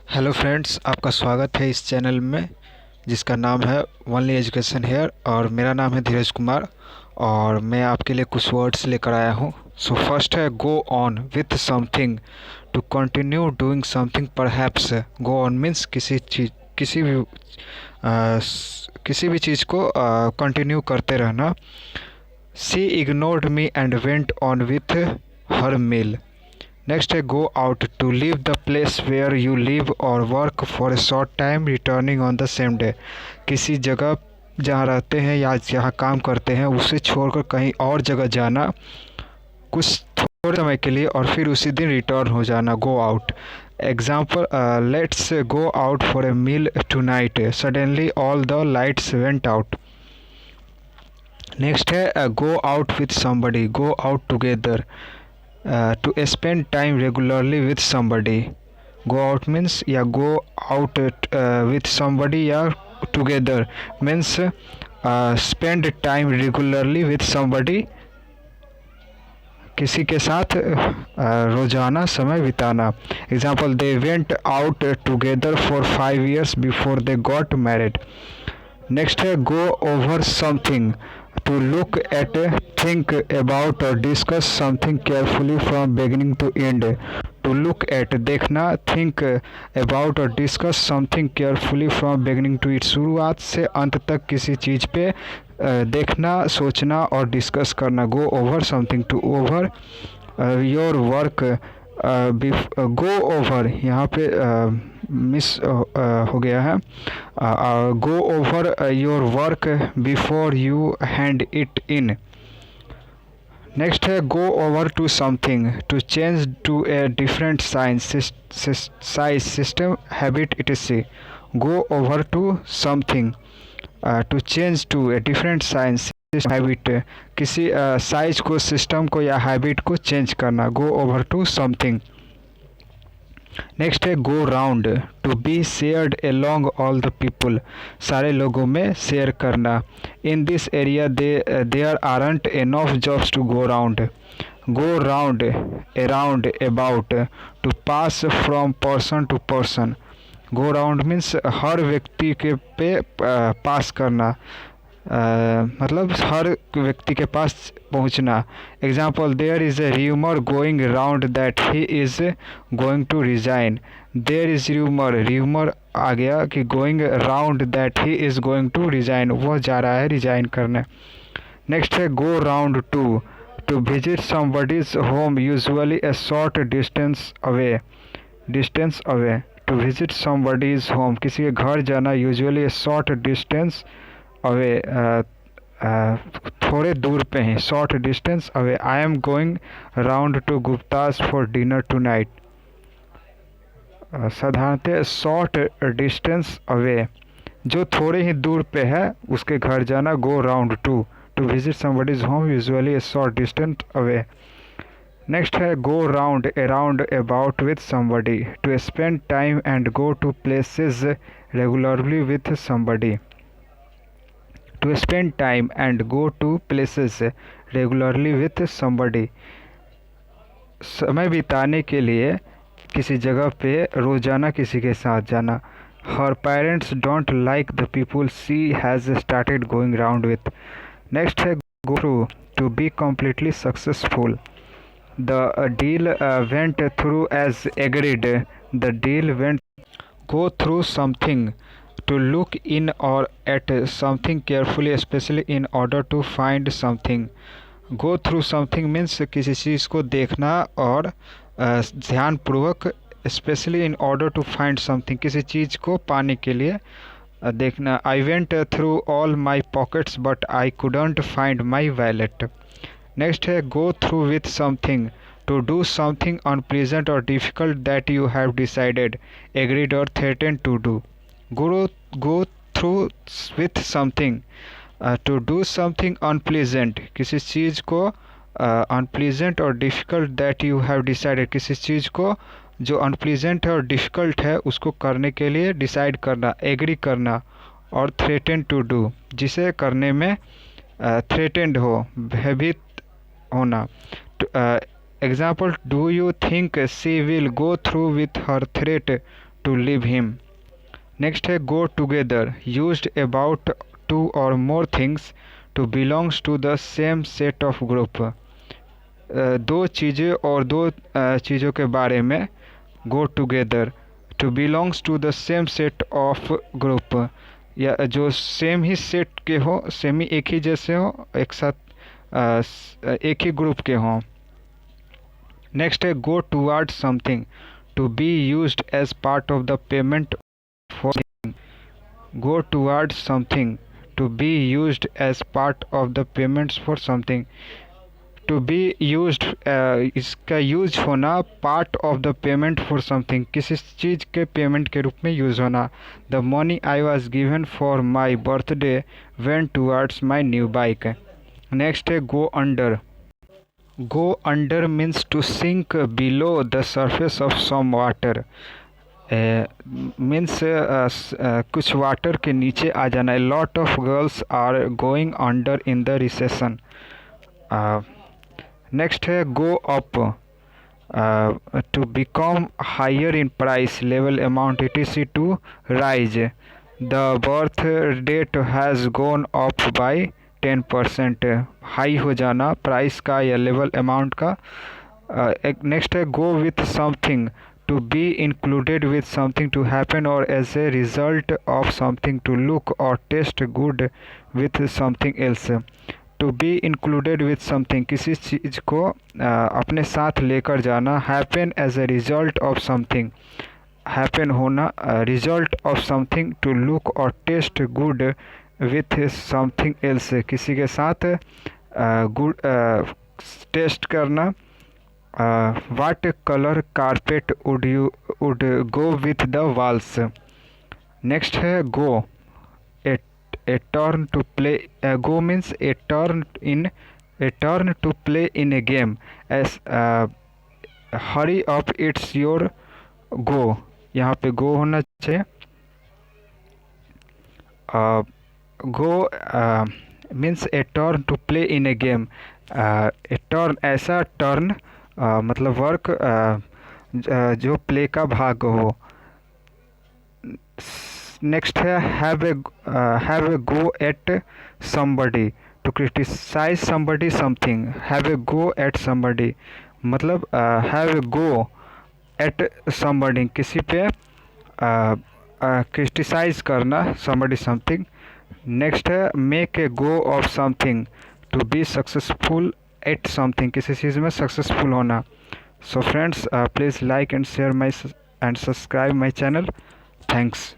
Hello friends, आपका स्वागत है इस चैनल में जिसका नाम है ओनली एजुकेशन हेयर। और मेरा नाम है धीरज कुमार और मैं आपके लिए कुछ वर्ड्स लेकर आया हूँ। सो फर्स्ट है go on with something, to continue doing something perhaps. Go on means किसी भी चीज़ को कंटिन्यू करते रहना। She ignored me and went on with her meal. Next है go out, to leave the place where you live और work for a short time returning on the same day. किसी जगह जहाँ रहते हैं या जहाँ काम करते हैं उसे छोड़कर कहीं और जगह जाना कुछ थोड़े समय के लिए और फिर उसी दिन रिटर्न हो जाना। Go out. Example, let's go out for a meal tonight, suddenly all the lights went out. Next है go out with somebody, go out together, to spend time regularly with somebody. Go out means या go out with somebody या together means spend time regularly with somebody, किसी के साथ रोजाना समय बिताना। Example, they went out together for 5 years before they got married. Next है go over something, to look at, think about और discuss something carefully from beginning to end. To look at देखना, think about और discuss something carefully from beginning to end, शुरुआत से अंत तक किसी चीज़ पे देखना, सोचना और डिस्कस करना। Go over something, to over your work. Go over यहाँ पे मिस हो गया है। Go over your work before you hand it in. Next है go over to something, to change to a different size system habit etc. Go over to something, to change to a different science habit, किसी size को, system को या habit को change करना। Go over to something. Next है go round, to be shared along all the people, सारे लोगों में शेयर करना। In this area there aren't enough jobs to go round. Go round, around, about, to pass from person to person. Go round means हर व्यक्ति के पे पास करना, मतलब हर व्यक्ति के पास पहुंचना। Example, there is a rumour going round that he is going to resign. There is rumour आ गया कि going round that he is going to resign, वह जा रहा है रिजाइन करने। नेक्स्ट है go round to visit somebody's home usually a short distance away. To visit somebody's home, किसी के घर जाना, usually a short distance away, थोड़े दूर पे हैं, short distance away. I am going round to Gupta's for dinner tonight. साधारणतः short distance away, जो थोड़े ही दूर पे है उसके घर जाना। Go round to visit somebody's home usually a short distance away. Next है go round around about with somebody, to spend time and go to places regularly with somebody. To spend time and go to places regularly with somebody, समय बिताने के लिए किसी जगह पे रोजाना किसी के साथ जाना। Her parents don't like the people she has started going round with. Next है go through, to be completely successful. The deal went through as agreed, the deal went. Go through something, to look in or at something carefully especially in order to find something. go through something means किसी चीज़ को देखना और ध्यानपूर्वक, especially in order to find something, किसी चीज़ को पाने के लिए देखना। I went through all my pockets but I couldn't find my wallet. next है go through with something, to do something unpleasant or difficult that you have decided, agreed or threatened to do. go through with something, to do something unpleasant, किसी चीज़ को unpleasant और difficult that you have decided, किसी चीज़ को जो unpleasant है और difficult है उसको करने के लिए decide करना, agree करना। और threaten to do, जिसे करने में threatened हो, भयभीत होना। Example, do you think she will go through with her threat to leave him. Next है go together, used about two or more things to belongs to the same set of group. दो चीज़ें और दो चीज़ों के बारे में go together, to belongs to the same set of group, या जो सेम ही सेट के हो, सेम ही एक ही जैसे हो, एक साथ एक ही ग्रुप के हों. नेक्स्ट है go towards something, to be used as part of the payment for something. Go towards something, to be used as part of the payments for something. To be used, इसका use होना, part of the payment for something, किसी चीज़ के payment के रूप में use होना. The money I was given for my birthday went towards my new bike. Next है go under. Go under means to sink below the surface of some water. Means कुछ water के नीचे आ जाना. A lot of girls are going under in the recession. Next है go up, to become higher in price, level, amount, etc. To rise. The birth date has gone up by 10%, high हो जाना price का या level amount का. Next है go with something, to be included with something, to happen or as a result of something, to look or taste good with something else. To be included with something, किसी चीज़ को अपने साथ लेकर जाना. happen as a result of something, happen होना, result of something. to look or taste good with something else, किसी के साथ good टेस्ट करना. What color carpet would go with the walls? Next है go, a turn to play. Go means a turn to play in a game. As hurry up, it's your go. यहाँ पे go होना चाहिए. Go means a turn to play in a game. A turn, ऐसा turn मतलब work जो play का भाग हो. नेक्स्ट है have a go at somebody, to criticise somebody something. Have a go at somebody मतलब have a go at somebody, किसी पे क्रिटिसाइज करना, समबडी समथिंग. नेक्स्ट है make a go of something, to be successful at something, किसी चीज़ में successful होना. So friends, please like and share my and subscribe my channel. Thanks.